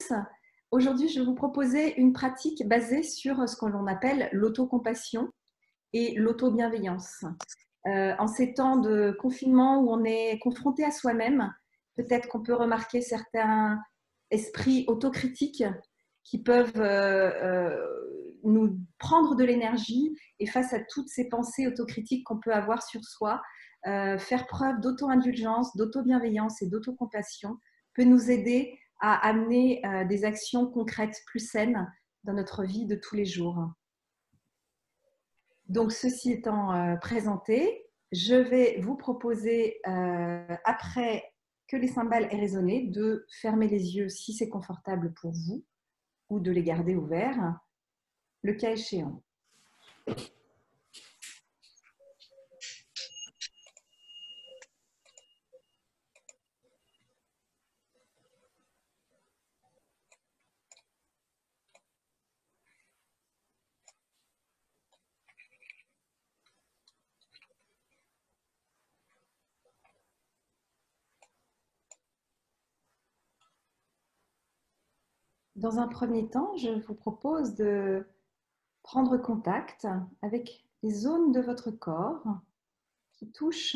tous. Aujourd'hui, je vais vous proposer une pratique basée sur ce que l'on appelle l'autocompassion et l'auto-bienveillance. En ces temps de confinement où on est confronté à soi-même, peut-être qu'on peut remarquer certains esprits autocritiques qui peuvent nous prendre de l'énergie, et face à toutes ces pensées autocritiques qu'on peut avoir sur soi, faire preuve d'auto-indulgence, d'auto-bienveillance et d'autocompassion peut nous aider à amener des actions concrètes plus saines dans notre vie de tous les jours. Donc, ceci étant présenté, je vais vous proposer, après que les cymbales aient résonné, de fermer les yeux si c'est confortable pour vous ou de les garder ouverts, le cas échéant. Dans un premier temps, je vous propose de prendre contact avec les zones de votre corps qui touchent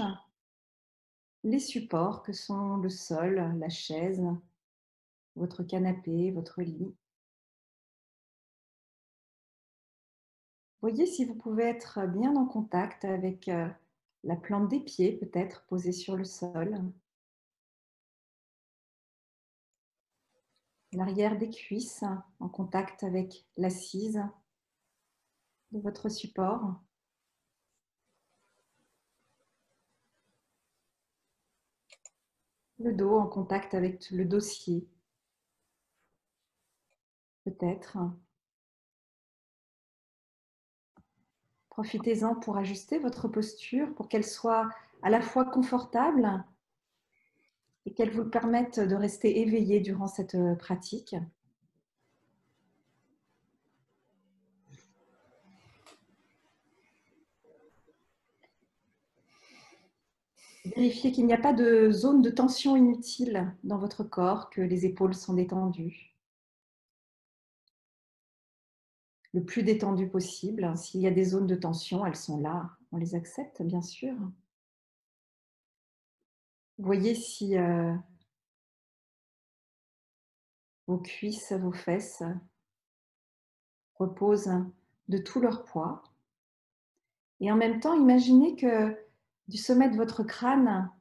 les supports que sont le sol, la chaise, votre canapé, votre lit. Voyez si vous pouvez être bien en contact avec la plante des pieds, peut-être posée sur le sol, l'arrière des cuisses en contact avec l'assise de votre support. Le dos en contact avec le dossier, peut-être. Profitez-en pour ajuster votre posture, pour qu'elle soit à la fois confortable et qu'elle vous permette de rester éveillé durant cette pratique. Vérifiez qu'il n'y a pas de zone de tension inutile dans votre corps, que les épaules sont détendues. Le plus détendu possible. S'il y a des zones de tension, elles sont là. On les accepte, bien sûr. Voyez si vos cuisses, vos fesses reposent de tout leur poids. Et en même temps, imaginez que du sommet de votre crâne,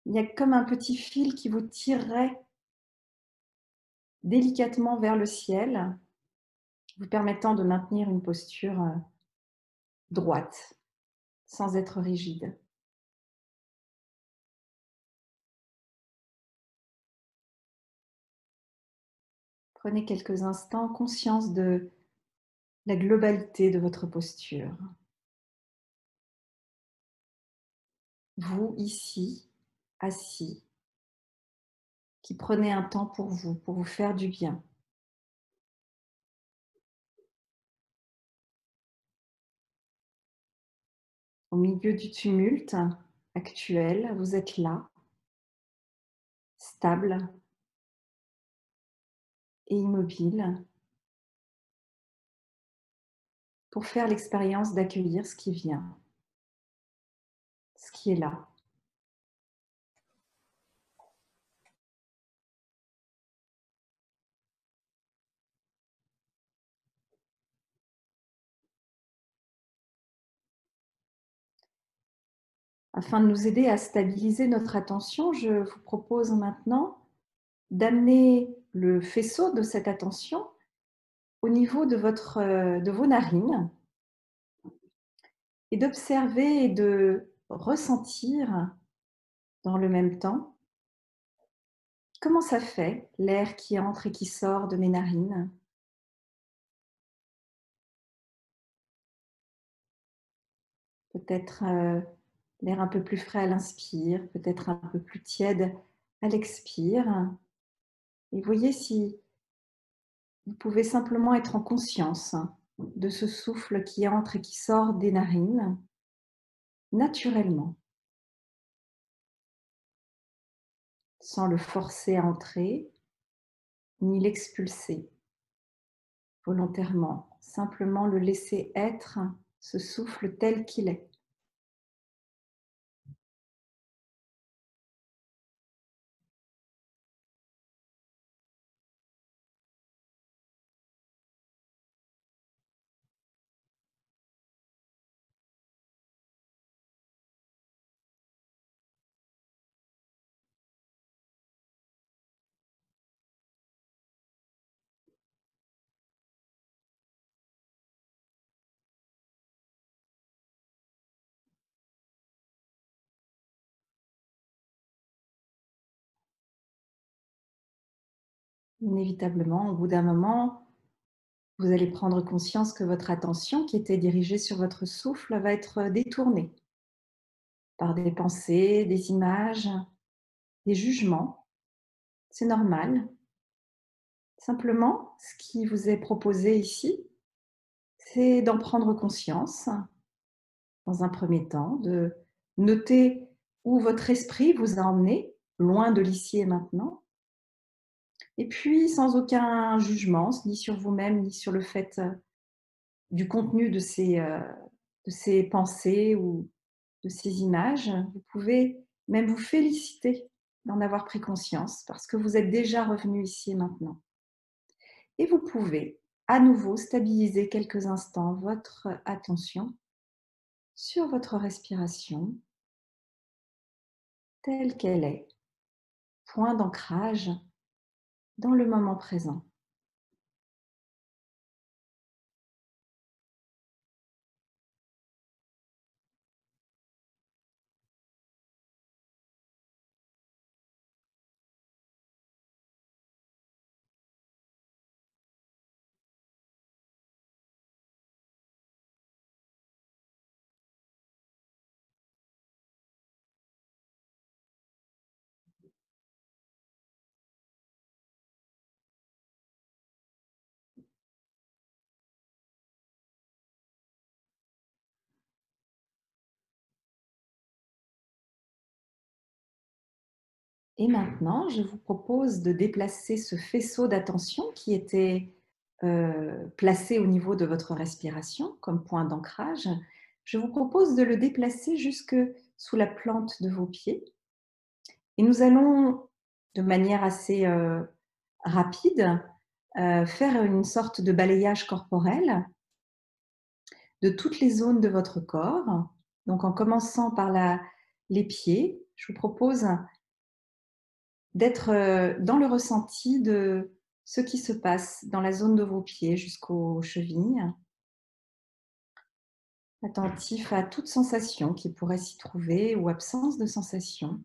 il y a comme un petit fil qui vous tirerait délicatement vers le ciel, vous permettant de maintenir une posture droite, sans être rigide. Prenez quelques instants conscience de la globalité de votre posture. Vous, ici, assis, qui prenez un temps pour vous faire du bien. Au milieu du tumulte actuel, vous êtes là, stable et immobile, pour faire l'expérience d'accueillir ce qui vient, ce qui est là. Afin de nous aider à stabiliser notre attention, je vous propose maintenant d'amener le faisceau de cette attention au niveau de vos narines et d'observer et de ressentir dans le même temps comment ça fait l'air qui entre et qui sort de mes narines. Peut-être l'air un peu plus frais à l'inspire, peut-être un peu plus tiède à l'expire. Et voyez si vous pouvez simplement être en conscience de ce souffle qui entre et qui sort des narines, naturellement, sans le forcer à entrer, ni l'expulser volontairement. Simplement le laisser être, ce souffle tel qu'il est. Inévitablement, au bout d'un moment, vous allez prendre conscience que votre attention, qui était dirigée sur votre souffle, va être détournée par des pensées, des images, des jugements. C'est normal. Simplement, ce qui vous est proposé ici, c'est d'en prendre conscience dans un premier temps, de noter où votre esprit vous a emmené, loin de l'ici et maintenant, et puis sans aucun jugement, ni sur vous-même, ni sur le fait du contenu de ces pensées ou de ces images. Vous pouvez même vous féliciter d'en avoir pris conscience parce que vous êtes déjà revenu ici et maintenant. Et vous pouvez à nouveau stabiliser quelques instants votre attention sur votre respiration telle qu'elle est, point d'ancrage dans le moment présent. Et maintenant, je vous propose de déplacer ce faisceau d'attention qui était placé au niveau de votre respiration comme point d'ancrage. Je vous propose de le déplacer jusque sous la plante de vos pieds. Et nous allons, de manière assez rapide, faire une sorte de balayage corporel de toutes les zones de votre corps. Donc en commençant par les pieds, je vous propose d'être dans le ressenti de ce qui se passe dans la zone de vos pieds jusqu'aux chevilles, attentif à toute sensation qui pourrait s'y trouver ou absence de sensation,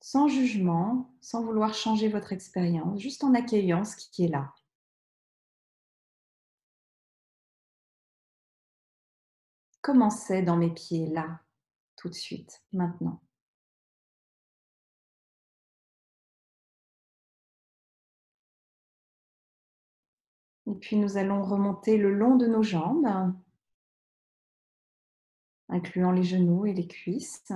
sans jugement, sans vouloir changer votre expérience, juste en accueillant ce qui est là. Comment c'est dans mes pieds là, tout de suite, maintenant? Et puis nous allons remonter le long de nos jambes, incluant les genoux et les cuisses.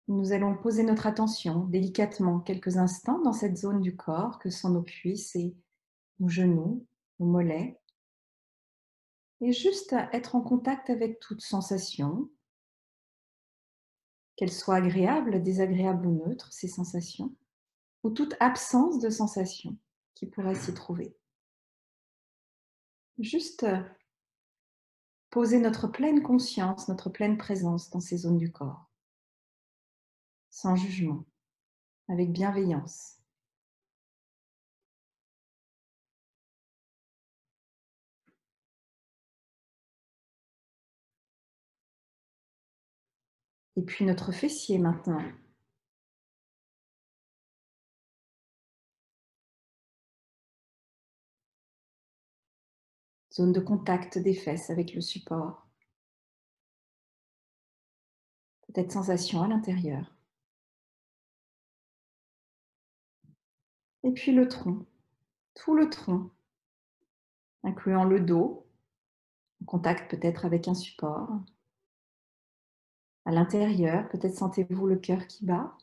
Nous allons poser notre attention délicatement quelques instants dans cette zone du corps que sont nos cuisses et nos genoux, nos mollets, et juste à être en contact avec toute sensation, qu'elle soit agréable, désagréable ou neutre, ces sensations, ou toute absence de sensation qui pourrait s'y trouver. Juste poser notre pleine conscience, notre pleine présence dans ces zones du corps, sans jugement, avec bienveillance. Et puis notre fessier maintenant. Zone de contact des fesses avec le support. Peut-être sensation à l'intérieur. Et puis le tronc, tout le tronc, incluant le dos, en contact peut-être avec un support. À l'intérieur, peut-être sentez-vous le cœur qui bat.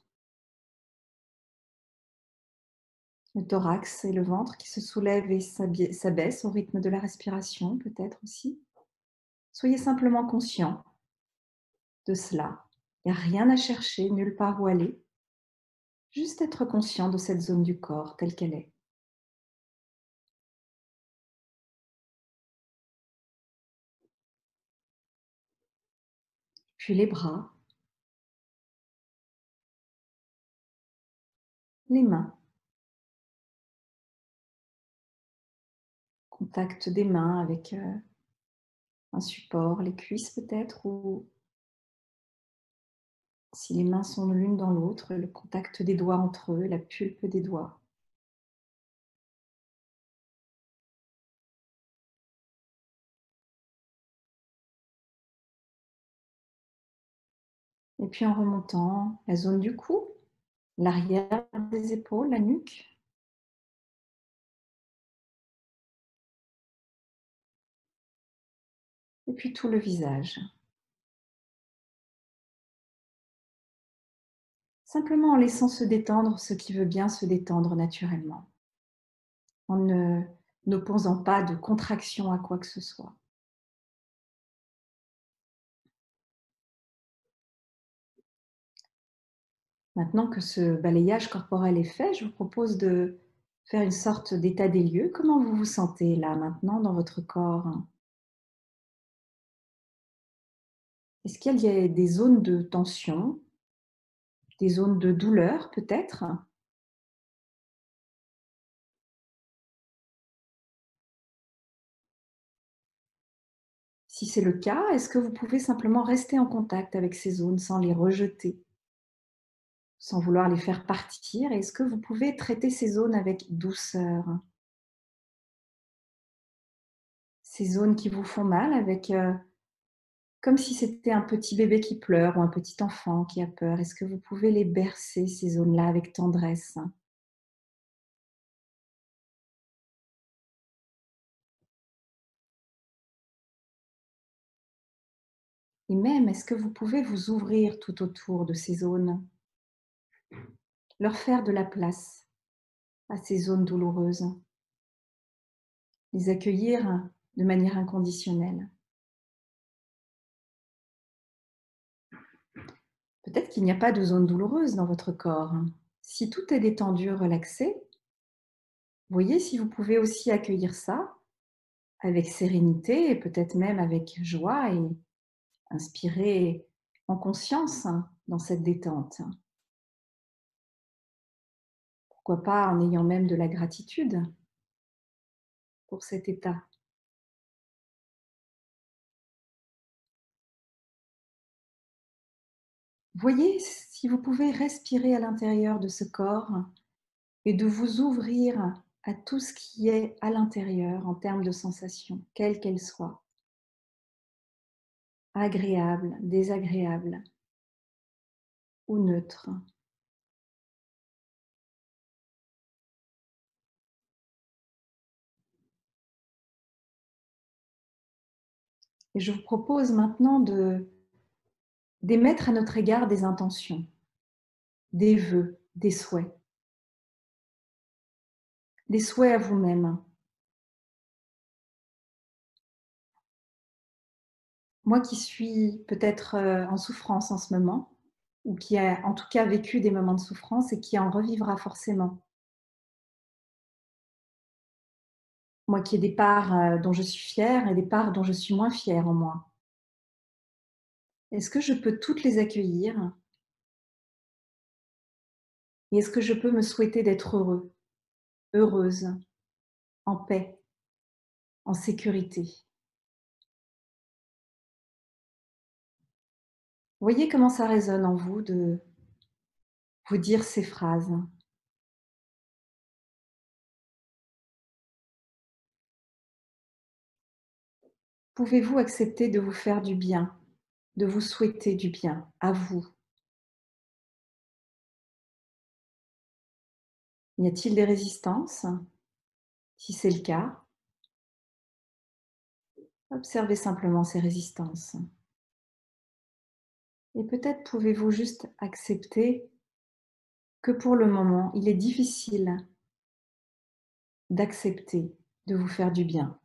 Le thorax et le ventre qui se soulèvent et s'abaissent au rythme de la respiration, peut-être aussi. Soyez simplement conscient de cela. Il n'y a rien à chercher, nulle part où aller. Juste être conscient de cette zone du corps telle qu'elle est. Puis les bras, les mains, contact des mains avec un support, les cuisses peut-être, ou si les mains sont l'une dans l'autre, le contact des doigts entre eux, la pulpe des doigts. Et puis en remontant, la zone du cou, l'arrière des épaules, la nuque, et puis tout le visage. Simplement en laissant se détendre ce qui veut bien se détendre naturellement, en n'opposant pas de contraction à quoi que ce soit. Maintenant que ce balayage corporel est fait, je vous propose de faire une sorte d'état des lieux. Comment vous vous sentez là maintenant dans votre corps? Est-ce qu'il y a des zones de tension, des zones de douleur peut-être? Si c'est le cas, est-ce que vous pouvez simplement rester en contact avec ces zones sans les rejeter, sans vouloir les faire partir? Est-ce que vous pouvez traiter ces zones avec douceur? Ces zones qui vous font mal avec, comme si c'était un petit bébé qui pleure ou un petit enfant qui a peur. Est-ce que vous pouvez les bercer, ces zones-là, avec tendresse? Et même, est-ce que vous pouvez vous ouvrir tout autour de ces zones, leur faire de la place à ces zones douloureuses, les accueillir de manière inconditionnelle? Peut-être qu'il n'y a pas de zone douloureuse dans votre corps. Si tout est détendu, relaxé, voyez si vous pouvez aussi accueillir ça avec sérénité et peut-être même avec joie et inspirer en conscience dans cette détente. Pourquoi pas en ayant même de la gratitude pour cet état. Voyez si vous pouvez respirer à l'intérieur de ce corps et de vous ouvrir à tout ce qui est à l'intérieur en termes de sensations, quelles qu'elles soient, agréables, désagréables ou neutres. Et je vous propose maintenant d'émettre à notre égard des intentions, des vœux, des souhaits à vous-même. Moi qui suis peut-être en souffrance en ce moment, ou qui a en tout cas vécu des moments de souffrance et qui en revivra forcément. Moi qui ai des parts dont je suis fière et des parts dont je suis moins fière en moi. Est-ce que je peux toutes les accueillir? Et est-ce que je peux me souhaiter d'être heureux, heureuse, en paix, en sécurité? Voyez comment ça résonne en vous de vous dire ces phrases. Pouvez-vous accepter de vous faire du bien, de vous souhaiter du bien à vous? Y a-t-il des résistances? Si c'est le cas, observez simplement ces résistances. Et peut-être pouvez-vous juste accepter que pour le moment, il est difficile d'accepter de vous faire du bien.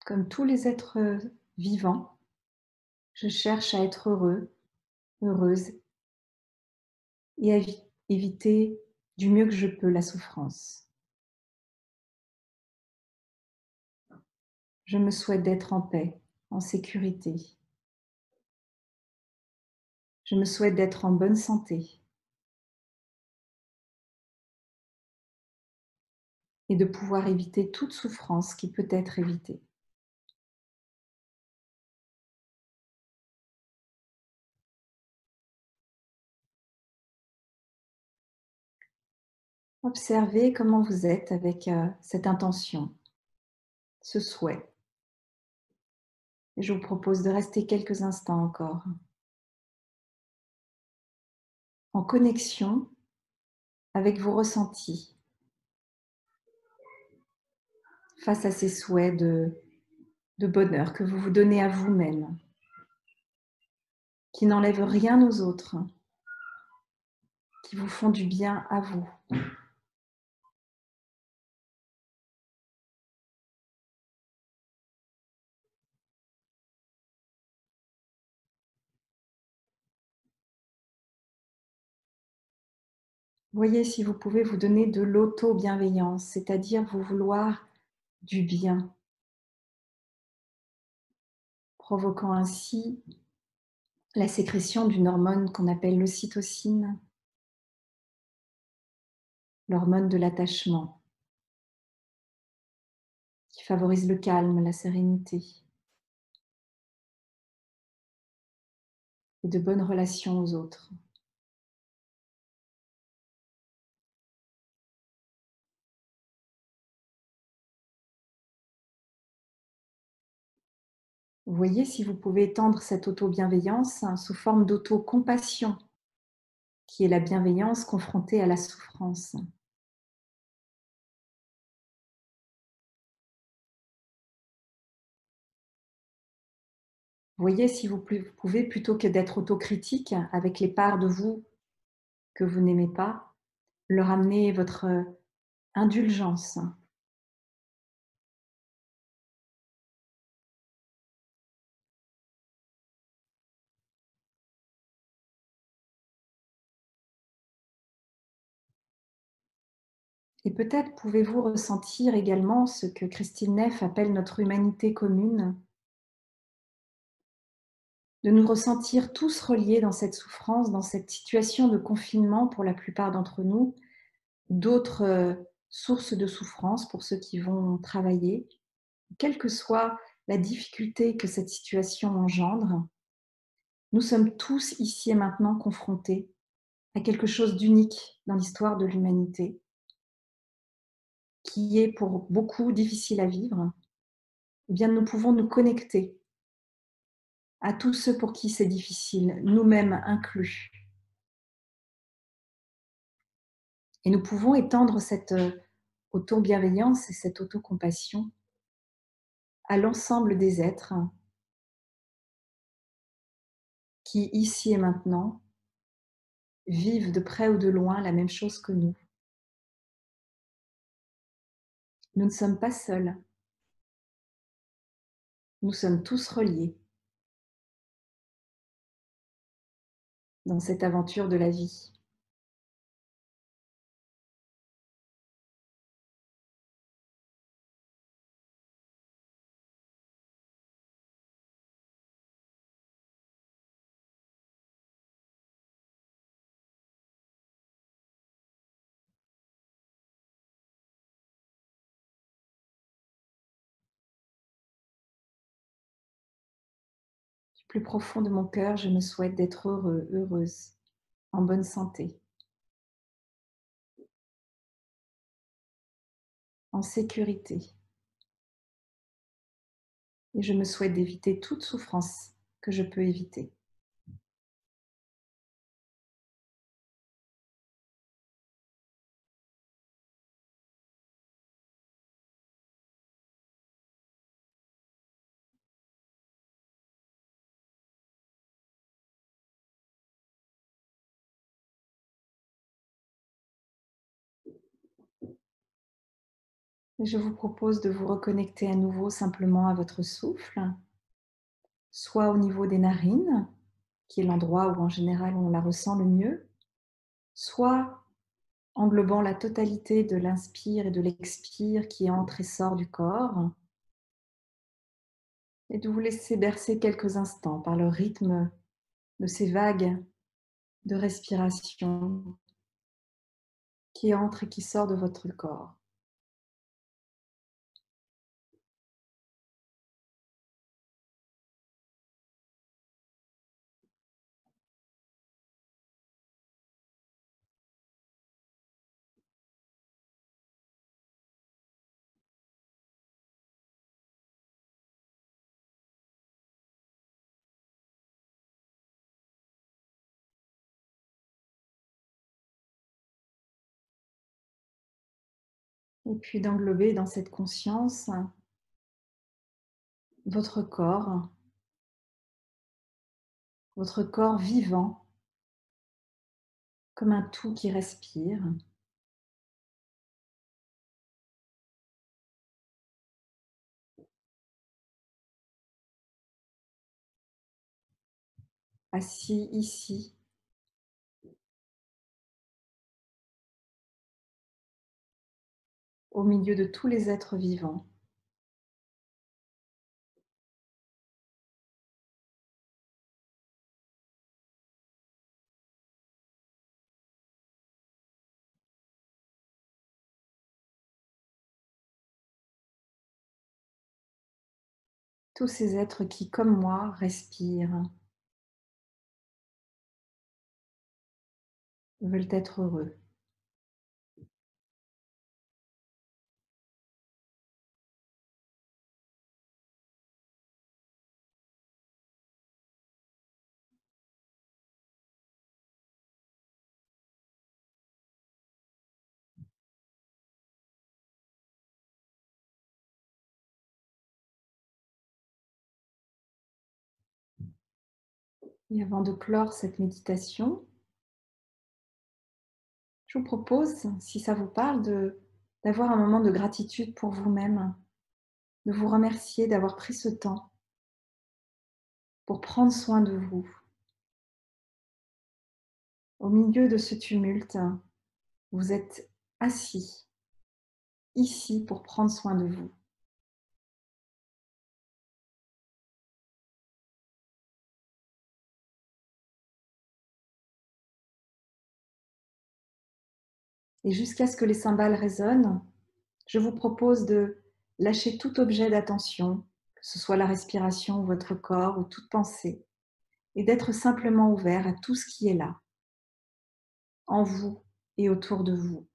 Comme tous les êtres vivants, je cherche à être heureux, heureuse et à éviter du mieux que je peux la souffrance. Je me souhaite d'être en paix, en sécurité. Je me souhaite d'être en bonne santé et de pouvoir éviter toute souffrance qui peut être évitée. Observez comment vous êtes avec cette intention, ce souhait. Et je vous propose de rester quelques instants encore en connexion avec vos ressentis face à ces souhaits de bonheur que vous vous donnez à vous-même, qui n'enlèvent rien aux autres, qui vous font du bien à vous. Voyez si vous pouvez vous donner de l'auto-bienveillance, c'est-à-dire vous vouloir du bien, provoquant ainsi la sécrétion d'une hormone qu'on appelle l'ocytocine, l'hormone de l'attachement, qui favorise le calme, la sérénité et de bonnes relations aux autres. Voyez si vous pouvez étendre cette auto-bienveillance sous forme d'auto-compassion, qui est la bienveillance confrontée à la souffrance. Voyez si vous pouvez, plutôt que d'être autocritique avec les parts de vous que vous n'aimez pas, leur amener votre indulgence. Et peut-être pouvez-vous ressentir également ce que Christine Neff appelle notre humanité commune, de nous ressentir tous reliés dans cette souffrance, dans cette situation de confinement pour la plupart d'entre nous, d'autres sources de souffrance pour ceux qui vont travailler, quelle que soit la difficulté que cette situation engendre. Nous sommes tous ici et maintenant confrontés à quelque chose d'unique dans l'histoire de l'humanité, qui est pour beaucoup difficile à vivre. Eh bien, nous pouvons nous connecter à tous ceux pour qui c'est difficile, nous-mêmes inclus. Et nous pouvons étendre cette auto-bienveillance et cette auto-compassion à l'ensemble des êtres qui, ici et maintenant, vivent de près ou de loin la même chose que nous. Nous ne sommes pas seuls, nous sommes tous reliés dans cette aventure de la vie. Du plus profond de mon cœur, je me souhaite d'être heureux, heureuse, en bonne santé, en sécurité. Et je me souhaite d'éviter toute souffrance que je peux éviter. Et je vous propose de vous reconnecter à nouveau simplement à votre souffle, soit au niveau des narines, qui est l'endroit où en général on la ressent le mieux, soit englobant la totalité de l'inspire et de l'expire qui entre et sort du corps, et de vous laisser bercer quelques instants par le rythme de ces vagues de respiration qui entrent et qui sortent de votre corps. Et puis d'englober dans cette conscience votre corps vivant, comme un tout qui respire, assis ici, au milieu de tous les êtres vivants. Tous ces êtres qui, comme moi, respirent, veulent être heureux. Et avant de clore cette méditation, je vous propose, si ça vous parle, d'avoir un moment de gratitude pour vous-même, de vous remercier d'avoir pris ce temps pour prendre soin de vous. Au milieu de ce tumulte, vous êtes assis ici pour prendre soin de vous. Et jusqu'à ce que les cymbales résonnent, je vous propose de lâcher tout objet d'attention, que ce soit la respiration ou votre corps ou toute pensée, et d'être simplement ouvert à tout ce qui est là, en vous et autour de vous.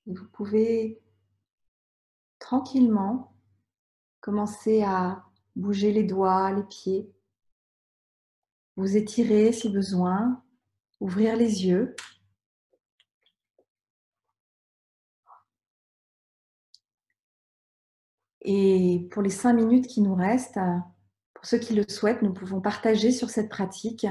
Et vous pouvez tranquillement commencer à bouger les doigts, les pieds, vous étirer si besoin, ouvrir les yeux. Et pour les 5 minutes qui nous restent, pour ceux qui le souhaitent, nous pouvons partager sur cette pratique